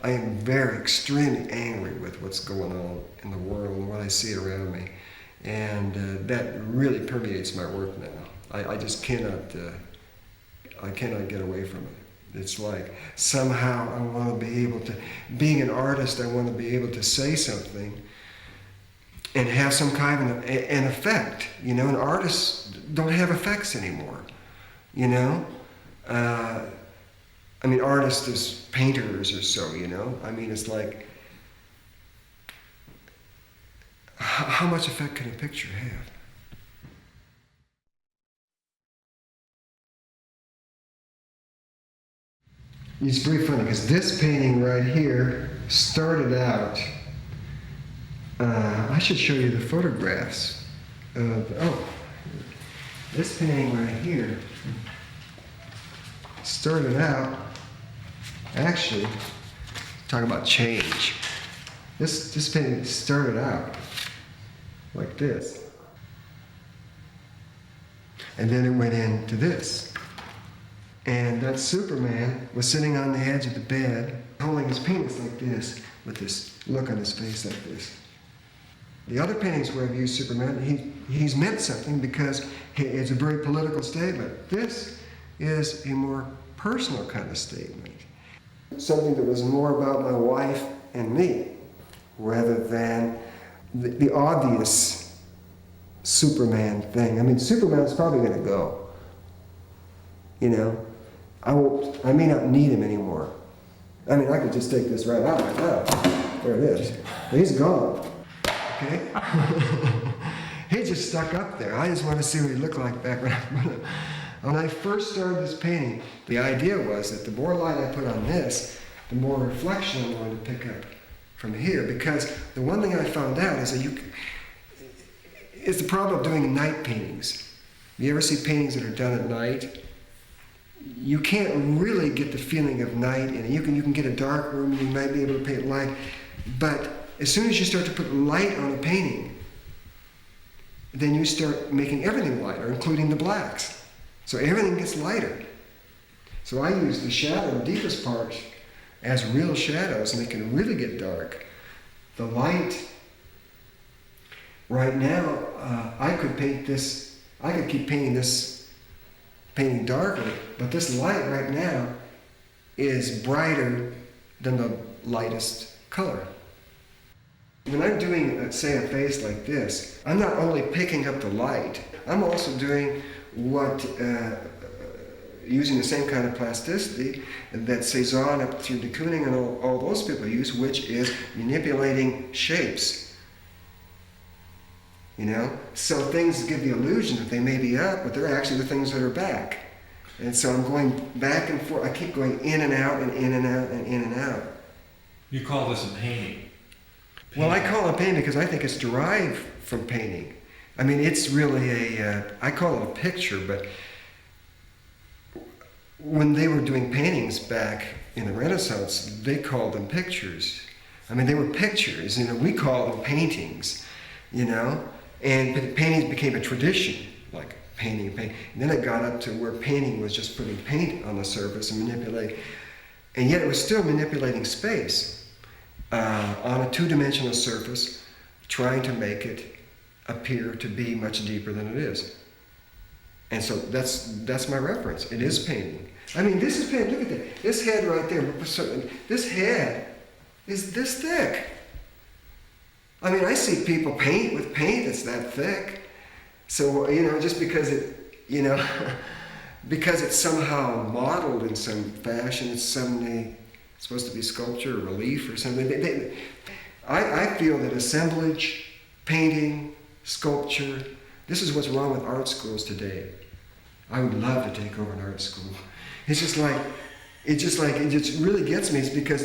I am very extremely angry with what's going on in the world and what I see around me. And that really permeates my work now. I just cannot, I cannot get away from it. It's like somehow I want to be able to, being an artist, I want to be able to say something and have some kind of an effect, you know, and artists don't have effects anymore, you know? I mean, artists as painters or so, you know? I mean, it's like, how much effect can a picture have? It's very funny because this painting right here started out, I should show you the photographs of, this painting right here started out, actually, talking about change. This painting started out like this. And then it went into this. And that Superman was sitting on the edge of the bed, holding his penis like this, with this look on his face like this. The other paintings where I've used Superman, he's meant something because it's a very political statement. This is a more personal kind of statement. Something that was more about my wife and me, rather than the obvious Superman thing. I mean, Superman's probably going to go. You know, I may not need him anymore. I mean, I could just take this right out right now. There it is. He's gone. Okay? He just stuck up there. I just want to see what he looked like back when I first started this painting. The idea was that the more light I put on this, the more reflection I'm going to pick up from here. Because the one thing I found out is that it's the problem of doing night paintings. You ever see paintings that are done at night? You can't really get the feeling of night in it. You can get a dark room, you might be able to paint light, but as soon as you start to put light on a painting, then you start making everything lighter, including the blacks. So everything gets lighter. So I use the shadow, the deepest parts, as real shadows, and they can really get dark. The light, right now, I could paint this, I could keep painting this painting darker, but this light right now is brighter than the lightest color. When I'm doing, say, a face like this, I'm not only picking up the light, I'm also doing what, using the same kind of plasticity that Cezanne up through de Kooning and all those people use, which is manipulating shapes. You know, so things give the illusion that they may be up, but they're actually the things that are back. And so I'm going back and forth. I keep going in and out and in and out and in and out. You call this a painting? Well, I call it painting because I think it's derived from painting. I mean, it's really I call it a picture, but when they were doing paintings back in the Renaissance, they called them pictures. I mean, they were pictures, you know, we call them paintings, you know? And paintings became a tradition, like painting. And then it got up to where painting was just putting paint on the surface and manipulating. And yet it was still manipulating space on a two-dimensional surface, trying to make it appear to be much deeper than it is. And so that's my reference. It is painting. I mean, this is painting. Look at that. This head right there. This head is this thick. I mean, I see people paint with paint that's that thick. So, you know, just because it, you know, because it's somehow modeled in some fashion, it's suddenly supposed to be sculpture or relief or something. I feel that assemblage, painting, sculpture, this is what's wrong with art schools today. I would love to take over an art school. It just really gets me. It's because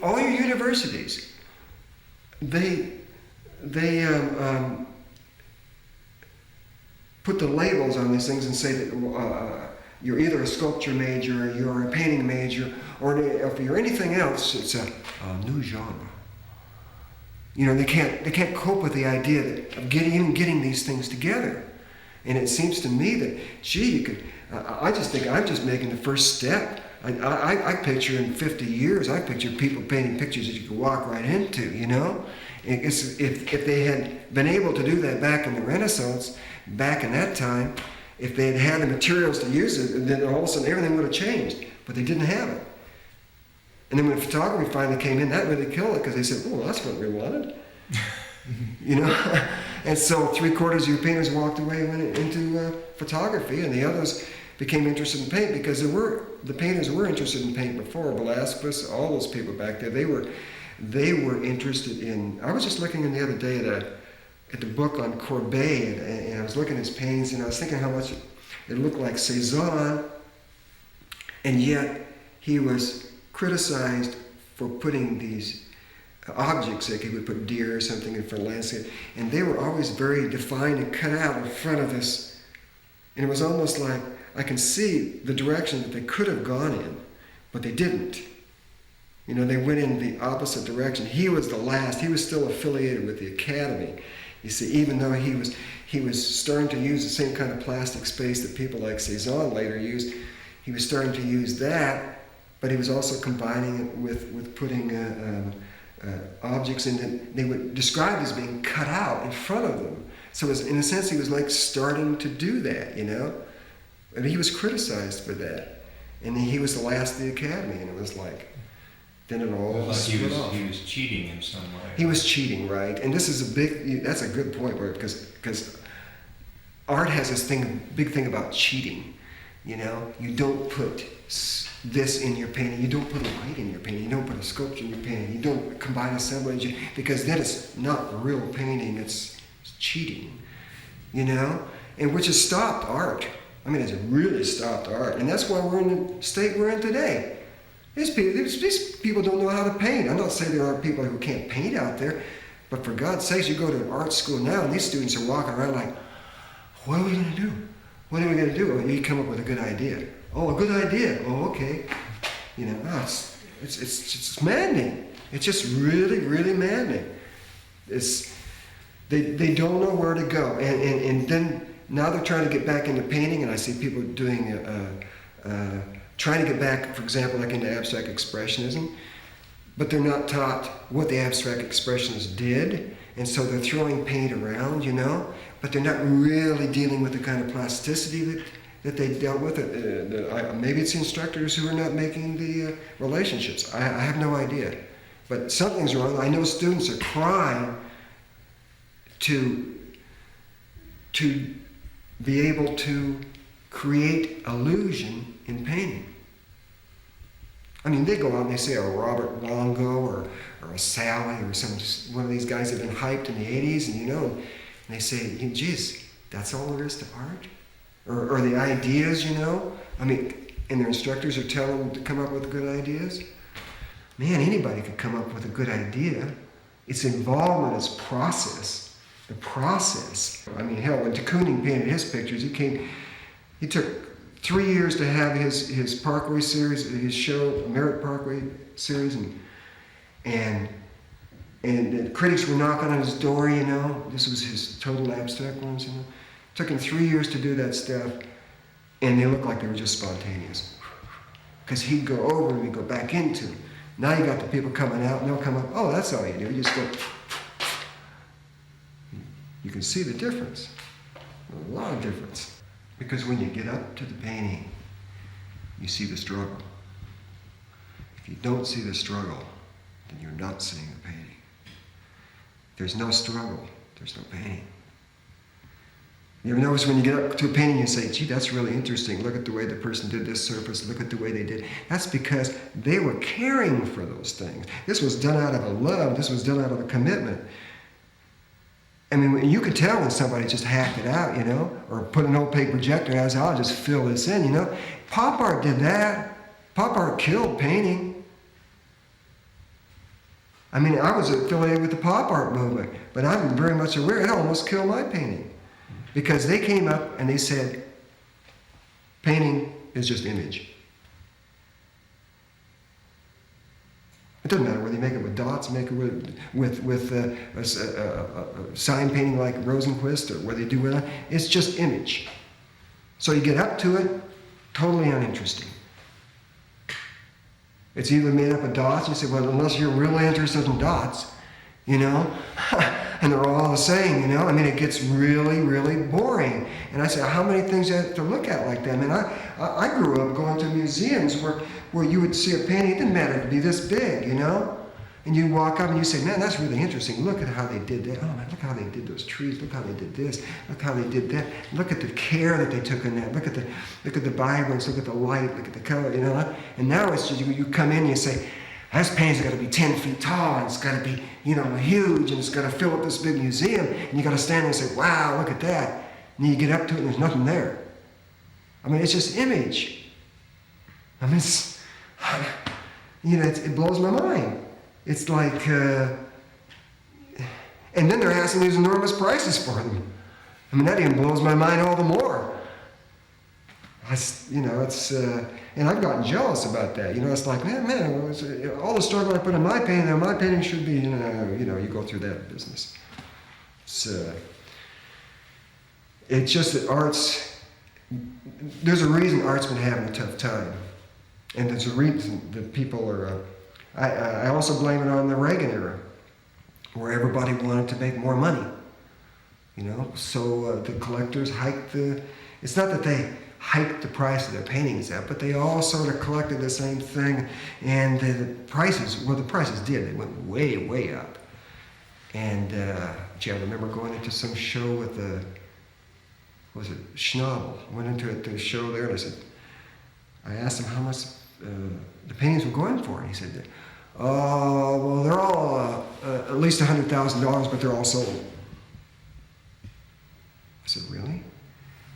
all your universities, they put the labels on these things and say that you're either a sculpture major, you're a painting major, or if you're anything else, it's a new genre. You know, they can't cope with the idea of getting these things together. And it seems to me that, gee, you could. I just think I'm just making the first step I picture in 50 years, I picture people painting pictures that you could walk right into, you know? If they had been able to do that back in the Renaissance, back in that time, if they had had the materials to use it, then all of a sudden everything would have changed. But they didn't have it. And then when photography finally came in, that really killed it because they said, oh, that's what we wanted. You know? And so 3/4 of your painters walked away and went into photography, and the others became interested in paint because the painters were interested in paint before. Velasquez, all those people back there, they were interested in. I was just looking in the other day at the book on Courbet, and I was looking at his paintings, and I was thinking how much it looked like Cézanne, and yet he was criticized for putting these objects, like he would put deer or something in front of landscape, and they were always very defined and cut out in front of this, and it was almost like I can see the direction that they could have gone in, but they didn't. You know, they went in the opposite direction. He was the last. He was still affiliated with the Academy. You see, even though he was starting to use the same kind of plastic space that people like Cézanne later used, he was starting to use that, but he was also combining it with putting objects in that they were described as being cut out in front of them. So in a sense, he was like starting to do that, you know? And he was criticized for that. And he was the last of the Academy, and it was like, then it all split off. He was cheating in some way. He was cheating, right? And this is that's a good point, because art has this big thing about cheating, you know? You don't put this in your painting, you don't put a light in your painting, you don't put a sculpture in your painting, you don't combine assemblage, because then it's not real painting, it's cheating, you know? And which has stopped art. I mean, it's really stopped art, and that's why we're in the state we're in today. These people don't know how to paint. I'm not saying there aren't people who can't paint out there, but for God's sakes, you go to an art school now, and these students are walking around like, what are we going to do? What are we going to do? And you come up with a good idea. Oh, a good idea. Oh, okay. You know, it's maddening. It's just really, really maddening. They don't know where to go, and then now they're trying to get back into painting, and I see people doing trying to get back, for example, like into abstract expressionism, but they're not taught what the abstract expressionists did, and so they're throwing paint around, you know, but they're not really dealing with the kind of plasticity that they dealt with. Maybe it's instructors who are not making the relationships. I have no idea, but something's wrong. I know students are trying to be able to create illusion in painting. I mean, they go out and they say a Robert Longo or a Sally or one of these guys that have been hyped in the 80s, and you know, and they say, geez, that's all there is to art? Or the ideas, you know? I mean, and their instructors are telling them to come up with good ideas? Man, anybody could come up with a good idea. It's involvement, it's process. The process. I mean, hell, when de Kooning painted his pictures, he took 3 years to have his Parkway series, his show, Merritt Parkway series, and the critics were knocking on his door, you know. This was his total abstract ones, you know. It took him 3 years to do that stuff, and they looked like they were just spontaneous. Because he'd go over and we'd go back into them. Now you got the people coming out, and they'll come up, oh, that's all you do. You just go. You can see the difference, a lot of difference. Because when you get up to the painting, you see the struggle. If you don't see the struggle, then you're not seeing the painting. If there's no struggle, there's no painting. You ever notice when you get up to a painting, you say, gee, that's really interesting. Look at the way the person did this surface. Look at the way they did. That's because they were caring for those things. This was done out of a love. This was done out of a commitment. I mean, you could tell when somebody just hacked it out, you know, or put an opaque projector and I'll just fill this in, you know. Pop art did that. Pop art killed painting. I mean, I was affiliated with the pop art movement, but I'm very much aware it almost killed my painting. Because they came up and they said, painting is just image. It doesn't matter whether you make it with dots, make it with sign painting like Rosenquist, or whether you do it, it's just image. So you get up to it, totally uninteresting. It's either made up of dots. You say, well, unless you're really interested in dots, you know, and they're all the same, you know. I mean, it gets really, really boring. And I said, how many things you have to look at like that? I mean, I grew up going to museums where you would see a painting. It didn't matter to be this big, you know. And you walk up and you say, man, that's really interesting. Look at how they did that. Oh, man, look how they did those trees. Look how they did this. Look how they did that. Look at the care that they took in that. Look at the vibrance. Look at the light. Look at the color, you know. And now it's just, you come in and you say, this painting's got to be 10 feet tall, and it's got to be, you know, huge, and it's got to fill up this big museum. And you got to stand there and say, wow, look at that. And you get up to it and there's nothing there. I mean, it's just image. I mean, it's, you know, it blows my mind. It's like, and then they're asking these enormous prices for them. I mean, that even blows my mind all the more. You know, it's, and I've gotten jealous about that. You know, it's like, man, all the struggle I put in my painting should be, you know, you go through that business. It's just that there's a reason art's been having a tough time. And there's a reason that people are, I also blame it on the Reagan era, where everybody wanted to make more money, you know. So the collectors hiked it's not that they hiked the price of their paintings up, but they all sort of collected the same thing, and the prices did. They went way, way up. And, gee, I remember going into some show with was it Schnabel? I went into the show there, and I asked him how much the paintings were going for, and he said, well, they're all at least $100,000, but they're all sold. I said, really?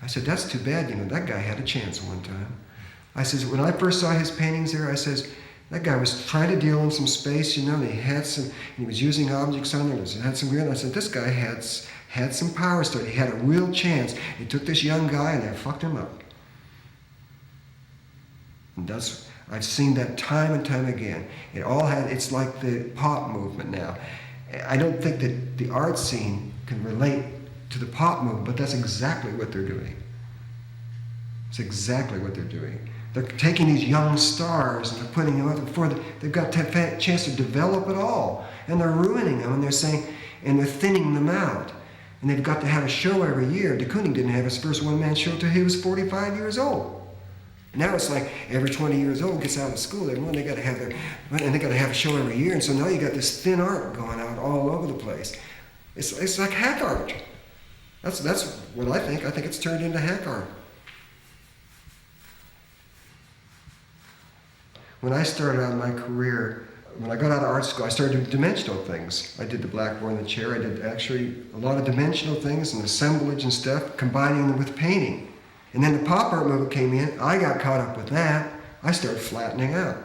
I said, that's too bad. You know, that guy had a chance one time. I says, when I first saw his paintings there, I says, that guy was trying to deal in some space, you know, and he was using objects on there, had some weird. I said, this guy had some power to it. He had a real chance. He took this young guy and they fucked him up. And I've seen that time and time again. It's like the pop movement now. I don't think that the art scene can relate to the pop movement, but that's exactly what they're doing. It's exactly what they're doing. They're taking these young stars and they're putting them up before they've got a chance to develop it all. And they're ruining them, and they're thinning them out. And they've got to have a show every year. De Kooning didn't have his first one-man show until he was 45 years old. Now it's like every 20 years old gets out of school, they got to have a show every year, and so now you got this thin art going out all over the place. It's like hack art. That's what I think. I think it's turned into hack art. When I started out my career, when I got out of art school, I started doing dimensional things. I did the blackboard and the chair. I did actually a lot of dimensional things and assemblage and stuff, combining them with painting. And then the pop art movement came in. I got caught up with that. I started flattening out.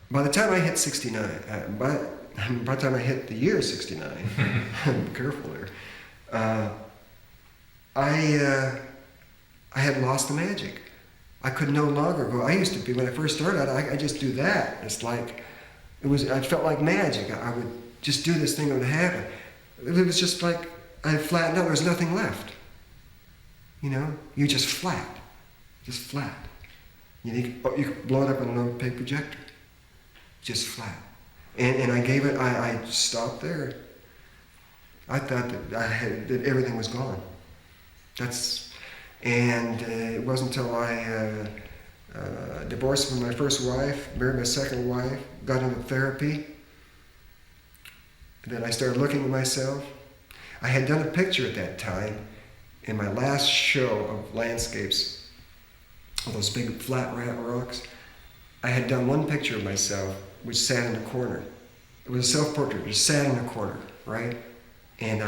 By the time I hit 69, by the time I hit the year 69, be careful there, I had lost the magic. I could no longer go. I used to be, when I first started out, I just do that. It's like, I felt like magic. I would just do this thing, it would happen. It was just like, I flattened out, there was nothing left. You know, you're just flat. Just flat. You could blow it up on an opaque projector. Just flat. And I stopped there. I thought that everything was gone. And it wasn't until I divorced from my first wife, married my second wife, got into therapy, that I started looking at myself. I had done a picture at that time in my last show of landscapes, all those big flat rocks. I had done one picture of myself which sat in a corner. It was a self-portrait, which sat in a corner, right? And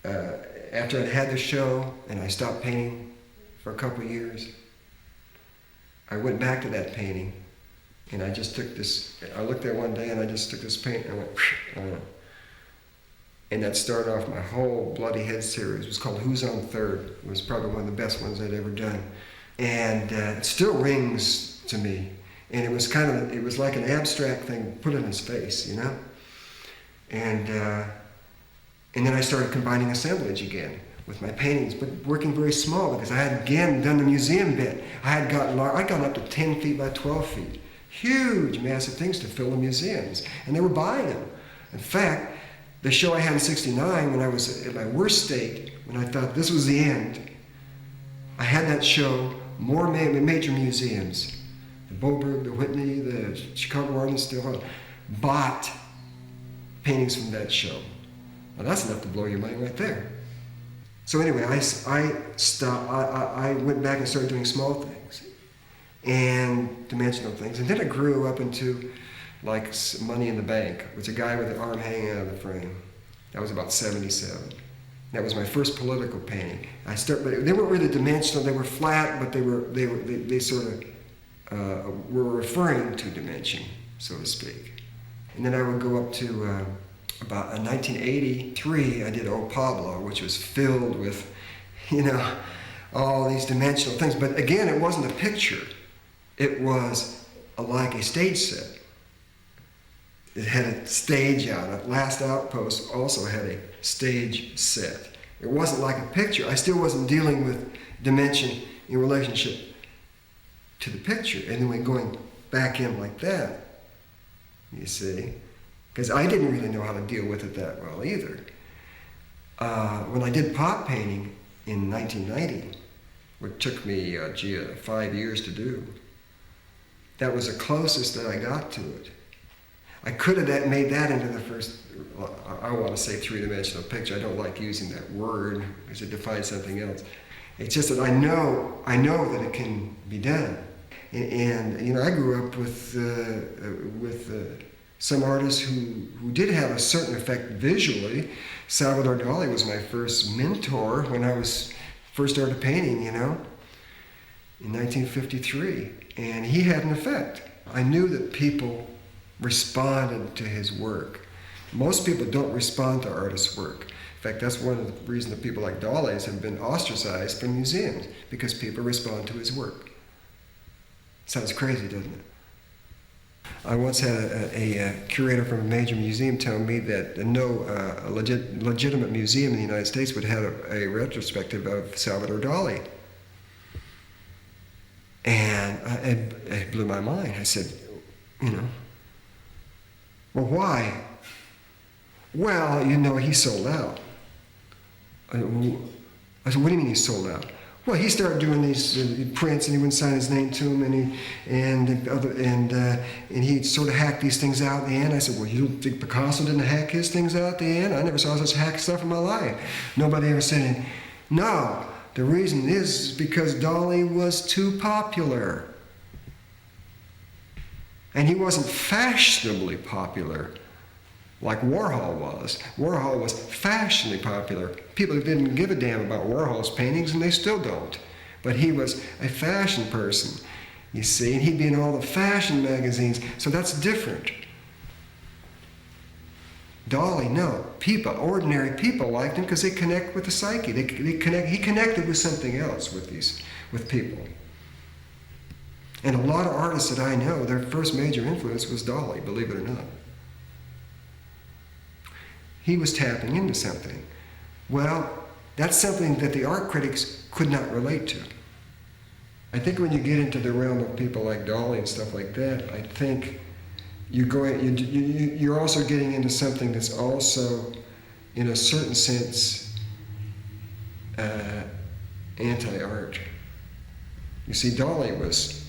after I'd had the show and I stopped painting for a couple of years, I went back to that painting and I just took this, I looked at it one day and I just took this paint and I went, and that started off my whole Bloody Head series. It was called Who's on Third. It was probably one of the best ones I'd ever done. And it still rings to me. And it was like an abstract thing put in his face, you know? And then I started combining assemblage again with my paintings, but working very small because I had again done the museum bit. I'd gotten up to 10 feet by 12 feet. huge, massive things to fill the museums, and they were buying them. In fact, the show I had in '69, when I was at my worst state, when I thought this was the end, I had that show more major museums, the Boberg, the Whitney, the Chicago Art Institute, bought paintings from that show. Well, that's enough to blow your mind right there. So anyway, I went back and started doing small things and dimensional things, and then it grew up into like Money in the Bank, which a guy with an arm hanging out of the frame. That was about '77. That was my first political painting. But they weren't really dimensional. They were flat, but they sort of were referring to dimension, so to speak. And then I would go up to about 1983. I did O Pablo, which was filled with, all these dimensional things. But again, it wasn't a picture. It was like a stage set. It had a stage out. Last Outpost also had a stage set. It wasn't like a picture. I still wasn't dealing with dimension in relationship to the picture. And then we're going back in like that, you see. Because I didn't really know how to deal with it that well either. When I did pot painting in 1990, which took me 5 years to do, that was the closest that I got to it. I could have made that into the first, I want to say three-dimensional picture. I don't like using that word because it defines something else. It's just that I know that it can be done. And I grew up with some artists who did have a certain effect visually. Salvador Dali was my first mentor when I first started painting, in 1953. And he had an effect. I knew that people responded to his work. Most people don't respond to artists' work. In fact, that's one of the reasons that people like Dali's have been ostracized from museums, because people respond to his work. Sounds crazy, doesn't it? I once had a curator from a major museum tell me that no legitimate museum in the United States would have a retrospective of Salvador Dali. And it blew my mind. I said, well, why? Well, he sold out. I said, what do you mean he sold out? Well, he started doing these prints, and he wouldn't sign his name to them, and he sort of hacked these things out in the end. I said, well, you don't think Picasso didn't hack his things out at the end? I never saw such hack stuff in my life. Nobody ever said it. No, the reason is because Dali was too popular. And he wasn't fashionably popular like Warhol was. Warhol was fashionably popular. People didn't give a damn about Warhol's paintings, and they still don't. But he was a fashion person, you see, and he'd be in all the fashion magazines, so that's different. Dali, no. Ordinary people liked him because they connect with the psyche. He connected with something else with people. And a lot of artists that I know, their first major influence was Dali, believe it or not. He was tapping into something. Well, that's something that the art critics could not relate to. I think when you get into the realm of people like Dali and stuff like that, I think you're also getting into something that's also, in a certain sense, anti-art. You see, Dali was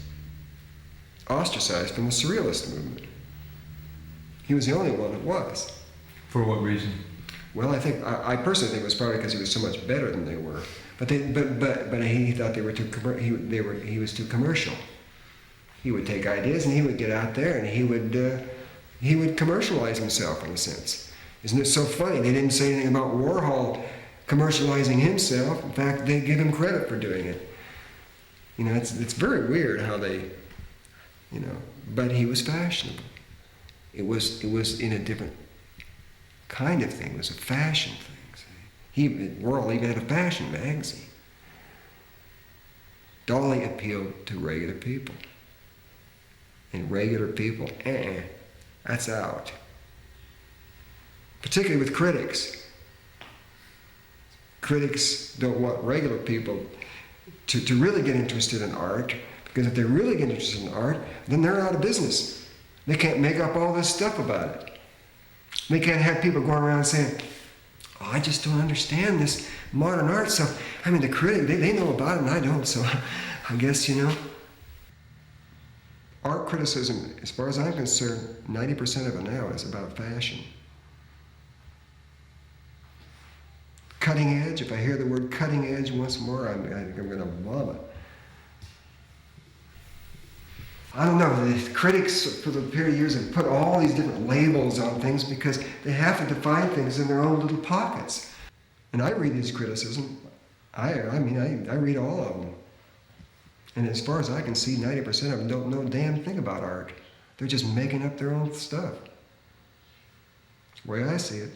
ostracized from the Surrealist movement. He was the only one that was. For what reason? Well, I personally think it was probably because he was so much better than they were. But he thought they were too he was too commercial. He would take ideas and he would get out there and he would commercialize himself in a sense. Isn't it so funny? They didn't say anything about Warhol commercializing himself. In fact, they give him credit for doing it. It's very weird how they, but he was fashionable. It was in a different kind of thing. It was a fashion thing. Warhol even had a fashion magazine. Dali appealed to regular people. And regular people, that's out. Particularly with critics. Critics don't want regular people to really get interested in art, Because if they're really interested in art, then they're out of business. They can't make up all this stuff about it. They can't have people going around saying, oh, I just don't understand this modern art stuff. I mean, the critic, they know about it and I don't, so I guess, art criticism, as far as I'm concerned, 90% of it now is about fashion. Cutting edge, if I hear the word cutting edge once more, I think I'm going to vomit. I don't know, the critics for the period of years have put all these different labels on things because they have to define things in their own little pockets. And I read these criticisms, I read all of them. And as far as I can see, 90% of them don't know a damn thing about art. They're just making up their own stuff. That's the way I see it.